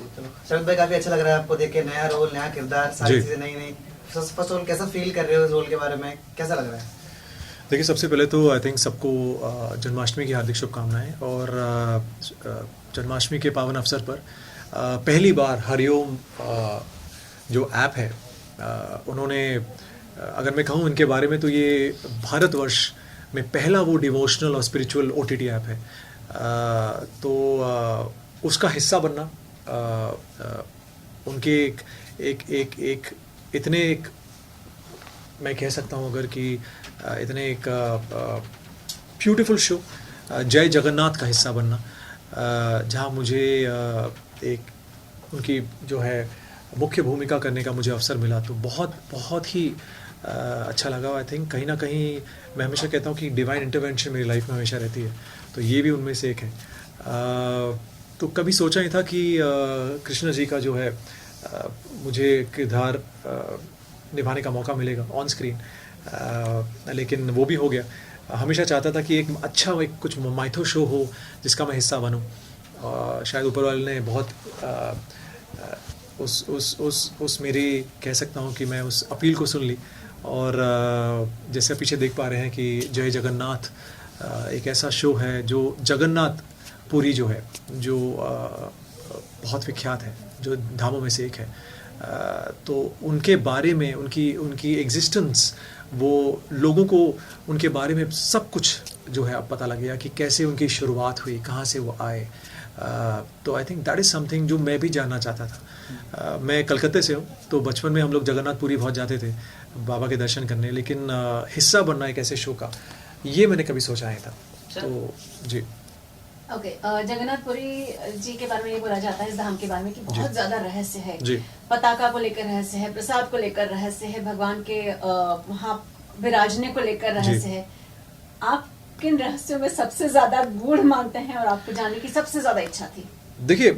चलो शरद भाई, काफी अच्छा लग रहा है आपको देख के, नया रोल, नया किरदार, सारी जी चीजें नई नई। फर्स्ट ऑल कैसा फील कर रहे हो इस रोल के बारे में, कैसा लग रहा है? देखिए, सबसे पहले तो आई थिंक सबको जन्माष्टमी की हार्दिक शुभकामनाएं। और जन्माष्टमी के पावन अवसर पर पहली बार हरिओम जो ऐप है, उन्होंने अगर मैं कहूँ इनके बारे में तो ये भारतवर्ष में पहला वो डिवोशनल और स्पिरिचुअल ओटीटी ऐप है। तो उसका हिस्सा बनना, उनके एक इतने एक मैं कह सकता हूँ अगर कि इतने एक ब्यूटीफुल शो जय जगन्नाथ का हिस्सा बनना, जहाँ मुझे एक उनकी जो है मुख्य भूमिका करने का मुझे अवसर मिला, तो बहुत बहुत ही अच्छा लगा। आई थिंक कहीं ना कहीं मैं हमेशा कहता हूँ कि डिवाइन इंटरवेंशन मेरी लाइफ में हमेशा रहती है, तो ये भी उनमें से एक है। तो कभी सोचा नहीं था कि कृष्ण जी का जो है मुझे किरदार निभाने का मौका मिलेगा ऑन स्क्रीन, लेकिन वो भी हो गया। हमेशा चाहता था कि एक अच्छा एक कुछ माइथो शो हो जिसका मैं हिस्सा बनूं। शायद ऊपर वाले ने बहुत उस मेरी कह सकता हूं कि मैं उस अपील को सुन ली। और जैसे पीछे देख पा रहे हैं कि जय जगन्नाथ एक ऐसा शो है जो जगन्नाथ पुरी जो है, जो बहुत विख्यात है, जो धामों में से एक है। तो उनके बारे में उनकी एग्जिस्टेंस, वो लोगों को उनके बारे में सब कुछ जो है अब पता लग गया कि कैसे उनकी शुरुआत हुई, कहाँ से वो आए। तो I think that is something जो मैं भी जानना चाहता था। मैं कलकत्ते से हूँ, तो बचपन में हम लोग जगन्नाथपुरी बहुत जाते थे बाबा के दर्शन करने, लेकिन हिस्सा बनना एक ऐसे शो का, ये मैंने कभी सोचा नहीं था। तो जी ओके, जगन्नाथपुरी जी के बारे में ये बोला जाता है इस धाम के बारे में कि बहुत ज्यादा रहस्य है। जी पताका को लेकर रहस्य है, प्रसाद को लेकर रहस्य है, भगवान के वहाँ विराजने को लेकर रहस्य है। आप किन रहस्यों में सबसे ज्यादा गूढ़ मानते हैं और आपको जानने की सबसे ज्यादा इच्छा थी? देखिए,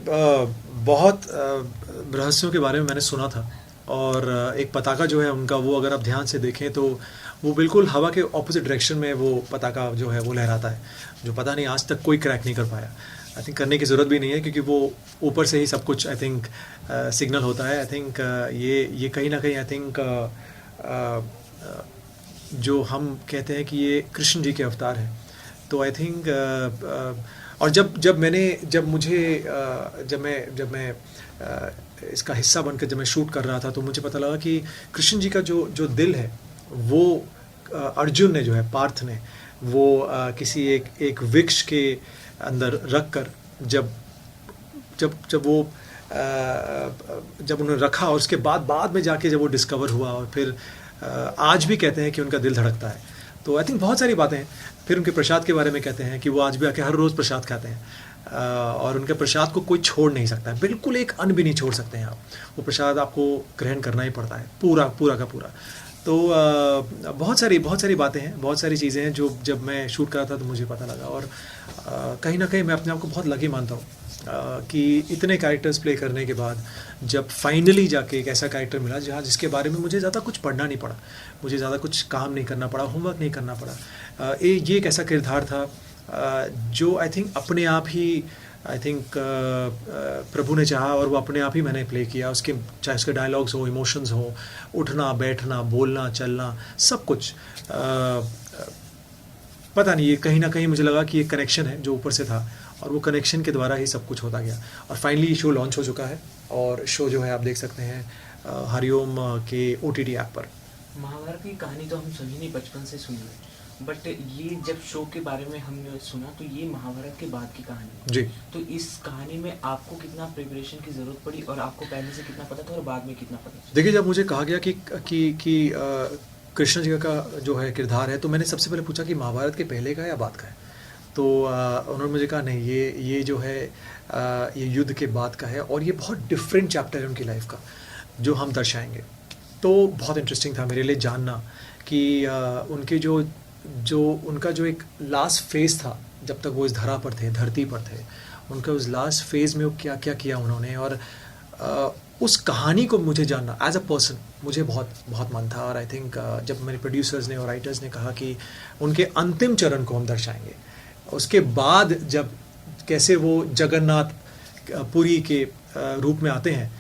बहुत रहस्यों के बारे में मैंने सुना था, और एक पताका जो है उनका, वो अगर आप ध्यान से देखें तो वो बिल्कुल हवा के ऑपोजिट डायरेक्शन में वो पताका जो है वो लहराता है, जो पता नहीं आज तक कोई क्रैक नहीं कर पाया। आई थिंक करने की ज़रूरत भी नहीं है, क्योंकि वो ऊपर से ही सब कुछ आई थिंक सिग्नल होता है। आई थिंक ये कहीं ना कहीं आई थिंक जो हम कहते हैं कि ये कृष्ण जी के अवतार हैं। तो आई थिंक और जब मैं इसका हिस्सा बनकर जब मैं शूट कर रहा था, तो मुझे पता लगा कि कृष्ण जी का जो दिल है, वो अर्जुन ने जो है, पार्थ ने, वो किसी एक वृक्ष के अंदर रख कर जब उन्होंने रखा, और उसके बाद में जाके जब वो डिस्कवर हुआ, और फिर आज भी कहते हैं कि उनका दिल धड़कता है। तो आई थिंक बहुत सारी बातें हैं। फिर उनके प्रसाद के बारे में कहते हैं कि वो आज भी आके हर रोज़ प्रसाद खाते हैं, और उनके प्रसाद को कोई छोड़ नहीं सकता है, बिल्कुल एक अन्न भी नहीं छोड़ सकते हैं आप। वो प्रसाद आपको ग्रहण करना ही पड़ता है, पूरा का पूरा। तो बहुत सारी बातें हैं, बहुत सारी चीज़ें हैं जो जब मैं शूट कर रहा था तो मुझे पता लगा। और कहीं ना कहीं मैं अपने आप को बहुत लकी मानता हूँ कि इतने कैरेक्टर्स प्ले करने के बाद जब फाइनली जाके एक ऐसा कैरेक्टर मिला जिसके बारे में मुझे ज़्यादा कुछ पढ़ना नहीं पड़ा, मुझे ज़्यादा कुछ काम नहीं करना पड़ा, होमवर्क नहीं करना पड़ा। ये एक ऐसा किरदार था जो आई थिंक अपने आप ही आई थिंक प्रभु ने चाहा, और वो अपने आप ही मैंने प्ले किया। उसके चाहे उसके डायलॉग्स हो, इमोशंस हो, उठना बैठना, बोलना चलना, सब कुछ पता नहीं, ये कहीं ना कहीं मुझे लगा कि एक कनेक्शन है जो ऊपर से था, और वो कनेक्शन के द्वारा ही सब कुछ होता गया। और फाइनली शो लॉन्च हो चुका है, और शो जो है आप देख सकते हैं हरिओम के OTT ऐप पर। महाभारत की कहानी तो हम सभी ने बचपन से सुनी है, बट ये जब शो के बारे में हमने सुना तो ये महाभारत के बाद की कहानी है। जी। तो इस कहानी में आपको कितना प्रिपरेशन की ज़रूरत पड़ी, और आपको पहले से कितना पता था और बाद में कितना पता था? देखिए, जब मुझे कहा गया कि कृष्ण जी का जो है किरदार है, तो मैंने सबसे पहले पूछा कि महाभारत के पहले का है या बाद का है। तो उन्होंने मुझे कहा नहीं, ये जो है ये युद्ध के बाद का है, और ये बहुत डिफरेंट चैप्टर है उनकी लाइफ का जो हम दर्शाएंगे। तो बहुत इंटरेस्टिंग था मेरे लिए जानना कि उनके जो उनका जो एक लास्ट फेज़ था, जब तक वो इस धरती पर थे, उनका उस लास्ट फेज़ में वो क्या क्या किया उन्होंने, और उस कहानी को मुझे जानना एज अ पर्सन मुझे बहुत बहुत मन था। और आई थिंक जब मेरे प्रोड्यूसर्स ने और राइटर्स ने कहा कि उनके अंतिम चरण को हम दर्शाएंगे, उसके बाद जब कैसे वो जगन्नाथ पुरी के रूप में आते हैं,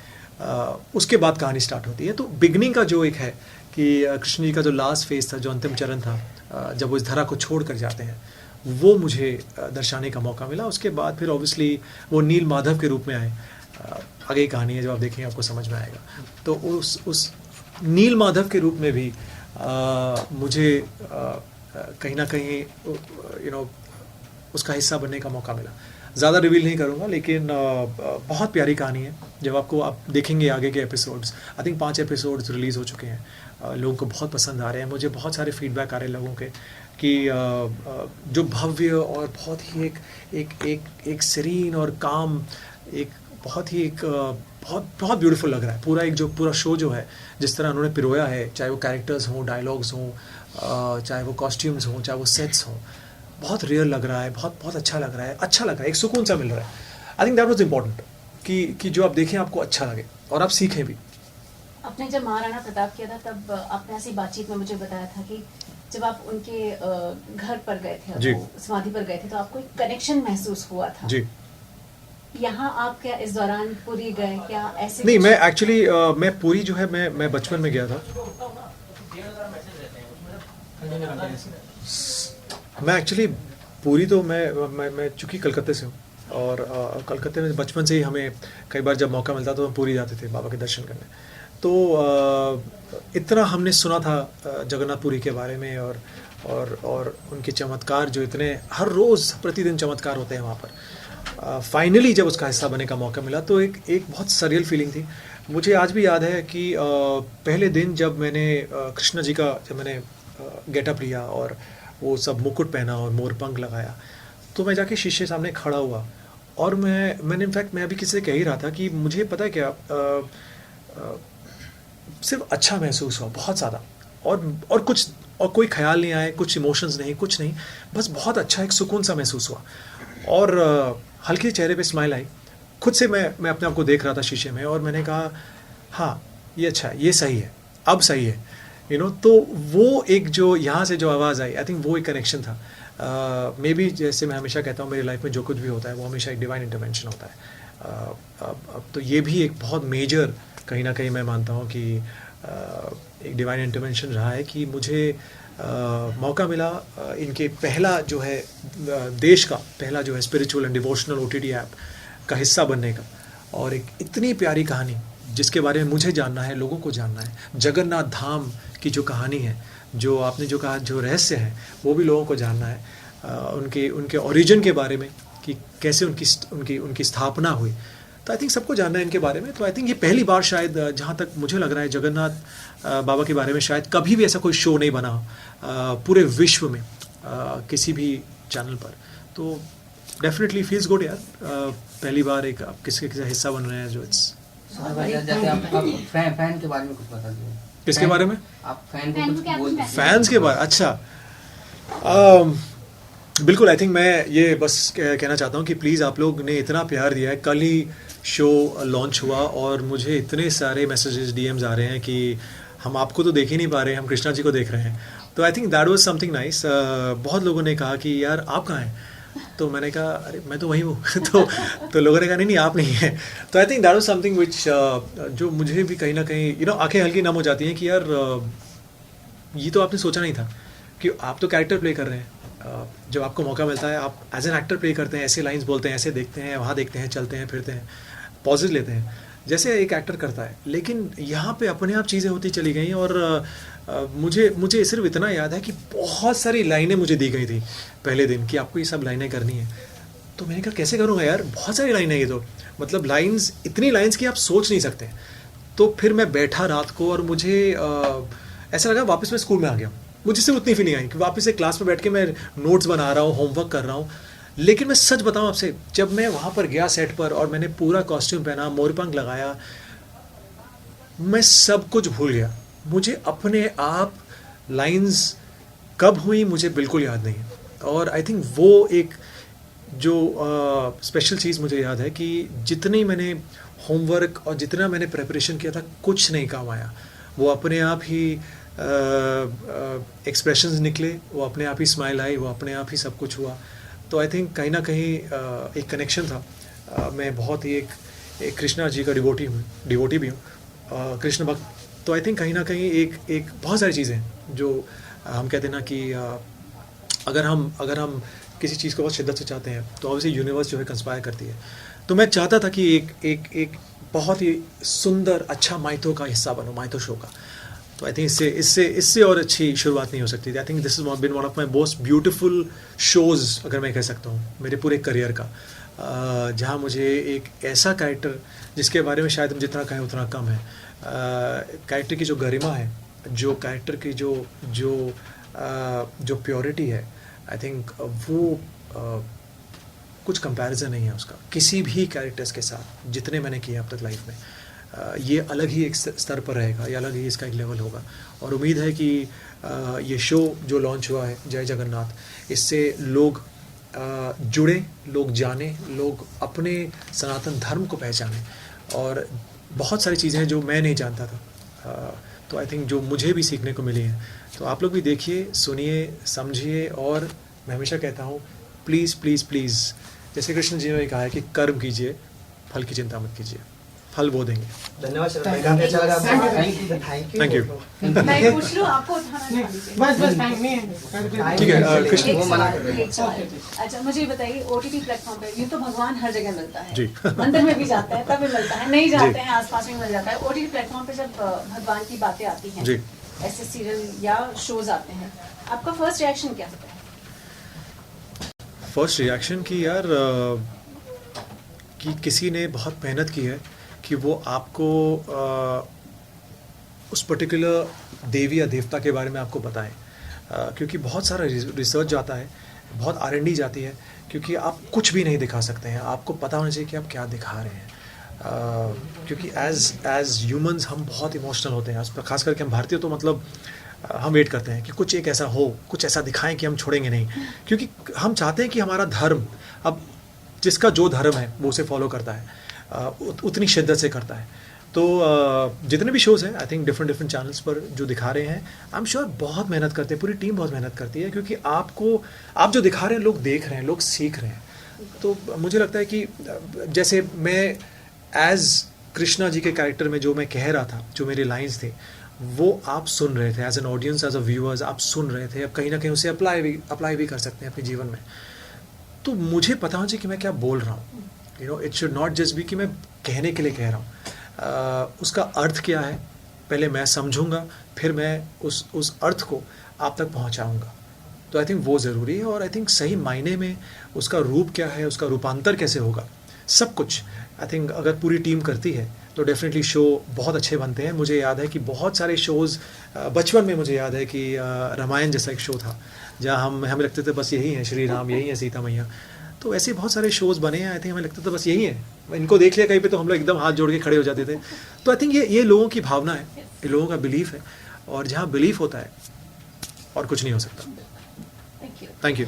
उसके बाद कहानी स्टार्ट होती है। तो बिगनिंग का जो एक है कि कृष्ण जी का जो लास्ट फेज था, जो अंतिम चरण था, जब वो इस धरा को छोड़ कर जाते हैं, वो मुझे दर्शाने का मौका मिला। उसके बाद फिर ऑब्वियसली वो नील माधव के रूप में आए। आगे की कहानी है, जब आप देखेंगे आपको समझ में आएगा। तो उस नील माधव के रूप में भी मुझे कहीं ना कहीं उसका हिस्सा बनने का मौका मिला। ज़्यादा रिवील नहीं करूँगा, लेकिन बहुत प्यारी कहानी है। जब आप देखेंगे आगे के episodes, I think 5 episodes release हो चुके हैं, लोगों को बहुत पसंद आ रहे हैं। मुझे बहुत सारे फीडबैक आ रहे हैं लोगों के कि जो भव्य और बहुत ही एक सीरीन और काम, एक बहुत ही बहुत ब्यूटीफुल लग रहा है। पूरा शो जो है, जिस तरह उन्होंने पिरोया है, चाहे वो कैरेक्टर्स हों, डायलॉग्स हों, चाहे वो कॉस्ट्यूम्स हों, चाहे वो सेट्स हों, बहुत रियल लग रहा है, बहुत अच्छा लग रहा है, एक सुकून सा मिल रहा है। I think that was important कि जो आप देखें आपको अच्छा लगे और आप सीखें भी। आपने जब महाराणा प्रताप किया था, तब आपने ऐसी बातचीत में मुझे बताया था कि जब आप उनके घर पर गए थे, समाधि पर गए थे, तो आपको एक कनेक्शन महसूस हुआ था जी। यहाँ आप क्या इस दौरान पुरी गए क्या? ऐसे नहीं, मैं एक्चुअली मैं पुरी जो है मैं बचपन में गया था। मैं एक्चुअली पुरी तो मैं चूँकि कलकत्ते से हूँ, और कलकत्ते में बचपन से ही हमें कई बार जब मौका मिलता तो हम पुरी जाते थे बाबा के दर्शन करने। तो इतना हमने सुना था जगन्नाथपुरी के बारे में, और उनके चमत्कार जो इतने हर रोज़ प्रतिदिन चमत्कार होते हैं वहाँ पर। फाइनली जब उसका हिस्सा बनने का मौका मिला तो एक बहुत सरियल फीलिंग थी। मुझे आज भी याद है कि पहले दिन जब मैंने कृष्ण जी का गेटअप लिया और वो सब मुकुट पहना और मोरपंख लगाया, तो मैं जाके शीशे सामने खड़ा हुआ, और मैंने इनफैक्ट मैं अभी किसी से कह ही रहा था कि मुझे पता है क्या, सिर्फ अच्छा महसूस हुआ बहुत ज़्यादा, और कोई ख्याल नहीं आए, कुछ इमोशंस नहीं, कुछ नहीं, बस बहुत अच्छा एक सुकून सा महसूस हुआ। और हल्के चेहरे पे स्माइल आई। खुद से मैं अपने आप को देख रहा था शीशे में, और मैंने कहा हाँ ये अच्छा है, ये सही है, अब सही है, तो वो एक जो यहाँ से जो आवाज़ आई, आई थिंक वो एक कनेक्शन था। मे बी जैसे मैं हमेशा कहता हूँ, मेरी लाइफ में जो कुछ भी होता है वो हमेशा एक डिवाइन इंटरवेंशन होता है। अब तो ये भी एक बहुत मेजर, कहीं ना कहीं मैं मानता हूँ कि एक डिवाइन इंटरवेंशन रहा है कि मुझे मौका मिला इनके पहला जो है देश का पहला जो है spiritual and devotional OTT app का हिस्सा बनने का, और एक इतनी प्यारी कहानी जिसके बारे में मुझे जानना है, लोगों को जानना है। जगन्नाथ धाम की जो कहानी है, जो आपने जो कहा जो रहस्य है, वो भी लोगों को जानना है। उनके ओरिजिन के बारे में कि कैसे उनकी स्थापना हुई, तो आई थिंक सबको जानना है इनके बारे में। तो आई थिंक ये पहली बार शायद, जहाँ तक मुझे लग रहा है, जगन्नाथ बाबा के बारे में शायद कभी भी ऐसा कोई शो नहीं बना पूरे विश्व में किसी भी चैनल पर। तो डेफिनेटली फील्स गुड यार, पहली बार एक आप किसी हिस्सा बन रहे हैं जो इट्स। जैसे आप फैन के बारे में कुछ बता दीजिए। किसके बारे में? आप फैन को कुछ बोल दीजिए। फैंस के बारे, अच्छा बिल्कुल। आई थिंक मैं ये बस कहना चाहता हूँ कि प्लीज़ आप लोग ने इतना प्यार दिया है। कल ही शो लॉन्च हुआ और मुझे इतने सारे मैसेजेस DMs आ रहे हैं कि हम आपको तो देख ही नहीं पा रहे, हम कृष्णा जी को देख रहे हैं। तो I think that was something nice. बहुत लोगों ने कहा कि यार आप कहाँ हैं, तो मैंने कहा अरे मैं तो वही हूँ तो लोगों ने कहा नहीं आप नहीं हैं। तो I think that was something which जो मुझे भी कहीं ना कहीं आंखें हल्की नम हो जाती हैं कि यार ये तो आपने सोचा नहीं था कि आप तो कैरेक्टर प्ले कर रहे हैं। जब आपको मौका मिलता है आप एज एन एक्टर प्ले करते हैं, ऐसे लाइंस बोलते हैं, ऐसे देखते हैं, वहाँ देखते हैं, चलते हैं, फिरते हैं, पॉजेज लेते हैं जैसे एक एक्टर करता है। लेकिन यहाँ पे अपने आप चीज़ें होती चली गई, और मुझे सिर्फ इतना याद है कि बहुत सारी लाइनें मुझे दी गई थी पहले दिन कि आपको ये सब लाइनें करनी है। तो मैंने कहा कैसे करूँगा यार, बहुत सारी लाइनें ये तो, मतलब लाइन्स, इतनी लाइन्स कि आप सोच नहीं सकते। तो फिर मैं बैठा रात को और मुझे ऐसा लगा वापस मैं स्कूल में आ गया। मुझे सिर्फ उतनी फीलिंग आई कि वापस एक क्लास में बैठ के मैं नोट्स बना रहा हूँ, होमवर्क कर रहा हूँ। लेकिन मैं सच बताऊँ आपसे, जब मैं वहाँ पर गया सेट पर और मैंने पूरा कॉस्ट्यूम पहना, मोरपंख लगाया, मैं सब कुछ भूल गया। मुझे अपने आप लाइंस कब हुई मुझे बिल्कुल याद नहीं है। और आई थिंक वो एक जो स्पेशल चीज़ मुझे याद है कि जितनी मैंने होमवर्क और जितना मैंने प्रिपरेशन किया था, कुछ नहीं काम आया। वो अपने आप ही एक्सप्रेशंस निकले, वो अपने आप ही स्माइल आई, वो अपने आप ही सब कुछ हुआ। तो आई थिंक कहीं ना कहीं एक कनेक्शन था मैं बहुत ही एक कृष्णा जी का डिवोटी भी हूँ, कृष्ण भक्त। तो आई थिंक कहीं ना कहीं एक बहुत सारी चीज़ें हैं जो हम कहते हैं ना कि अगर हम किसी चीज़ को बहुत शिद्दत से चाहते हैं तो ऑब्वियसली यूनिवर्स जो है कंस्पायर करती है। तो मैं चाहता था कि एक बहुत ही सुंदर अच्छा माइथो का हिस्सा बनूं, माइथो शो का। तो आई थिंक इससे और अच्छी शुरुआत नहीं हो सकती थी। I think this is been one of my most beautiful shows, अगर मैं कह सकता हूँ, मेरे पूरे करियर का, जहाँ मुझे एक ऐसा कैरेक्टर जिसके बारे में शायद हम जितना कहें उतना कम है, कैरेक्टर की जो गरिमा है, जो कैरेक्टर की जो प्योरिटी है, आई थिंक वो कुछ कंपैरिजन नहीं है उसका किसी भी कैरेक्टर्स के साथ जितने मैंने किए अब तक लाइफ में। ये अलग ही एक स्तर पर रहेगा, ये अलग ही इसका एक लेवल होगा। और उम्मीद है कि ये शो जो लॉन्च हुआ है जय जगन्नाथ, इससे लोग जुड़े, लोग जाने, लोग अपने सनातन धर्म को पहचाने, और बहुत सारी चीज़ें हैं जो मैं नहीं जानता था। तो आई थिंक जो मुझे भी सीखने को मिली हैं, तो आप लोग भी देखिए, सुनिए, समझिए। और मैं हमेशा कहता हूँ प्लीज़ प्लीज़ प्लीज़, जैसे कृष्ण जी ने कहा है कि कर्म कीजिए, फल की चिंता मत कीजिए, फल वो देंगे। धन्यवाद शरद भाई, काफी अच्छा लगा आपको। Thank you. मैं पूछ लूं, आपको उठाना नहीं दीजिए। बस टाइम नहीं है। ठीक है, कृष्ण एक वो मना सवाल, कर रहे हैं। एक सवाल। अच्छा, मुझे ये बताइए, ओटीटी प्लेटफॉर्म पे यूँ तो भगवान हर जगह मिलता है, जी। मंदिर में भी जाते हैं तब भी मिलता है, नहीं जाते जी। हैं आसपास में मिल जाता है। ओटीटी प्लेटफॉर्म पे जब भगवान की बातें आती हैं, जी। ऐसे सीरियल या शोज आते हैं, आपका फर्स्ट रिएक्शन क्या होता है? फर्स्ट रिएक्शन कि यार कि किसी ने बहुत मेहनत की है कि वो आपको उस पर्टिकुलर देवी या देवता के बारे में आपको बताएं, क्योंकि बहुत सारा रिसर्च जाता है, बहुत R&D जाती है, क्योंकि आप कुछ भी नहीं दिखा सकते हैं, आपको पता होना चाहिए कि आप क्या दिखा रहे हैं। क्योंकि एज ह्यूमंस हम बहुत इमोशनल होते हैं, खास करके हम भारतीय, तो मतलब हम वेट करते हैं कि कुछ एक ऐसा हो, कुछ ऐसा दिखाएं कि हम छोड़ेंगे नहीं, क्योंकि हम चाहते हैं कि हमारा धर्म, अब जिसका जो धर्म है वो उसे फॉलो करता है, उतनी शिद्दत से करता है। तो जितने भी शोज़ हैं, आई थिंक डिफरेंट चैनल्स पर जो दिखा रहे हैं, आई एम श्योर बहुत मेहनत करते हैं, पूरी टीम बहुत मेहनत करती है, क्योंकि आप जो दिखा रहे हैं लोग देख रहे हैं, लोग सीख रहे हैं। तो मुझे लगता है कि जैसे मैं एज कृष्णा जी के कैरेक्टर में जो मैं कह रहा था, जो मेरे लाइंस थे, वो आप सुन रहे थे as an audience, as a viewers आप सुन रहे थे। अब कहीं ना कहीं उसे अप्लाई भी कर सकते हैं अपने जीवन में। तो मुझे पता होना चाहिए कि मैं क्या बोल रहा हूँ। You know, it should not just be कि मैं कहने के लिए कह रहा हूँ। उसका अर्थ क्या है पहले मैं समझूंगा, फिर मैं उस अर्थ को आप तक पहुँचाऊँगा। तो आई थिंक वो ज़रूरी है। और आई थिंक सही मायने में उसका रूप क्या है, उसका रूपांतर कैसे होगा, सब कुछ आई थिंक अगर पूरी टीम करती है तो डेफिनेटली शो बहुत अच्छे बनते हैं। मुझे याद है कि बहुत सारे शोज़ बचपन में, मुझे याद है कि रामायण जैसा एक शो था जहाँ हमें लगते थे बस यही है श्री राम, यही है सीता मैया। तो ऐसे बहुत सारे शोज़ बने हैं, आई थिंक हमें लगता था बस यही है, इनको देख लिया कहीं पे तो हम लोग एकदम हाथ जोड़ के खड़े हो जाते थे। तो आई थिंक ये लोगों की भावना है, ये लोगों का बिलीफ है, और जहाँ बिलीफ होता है और कुछ नहीं हो सकता। Thank you. Thank you.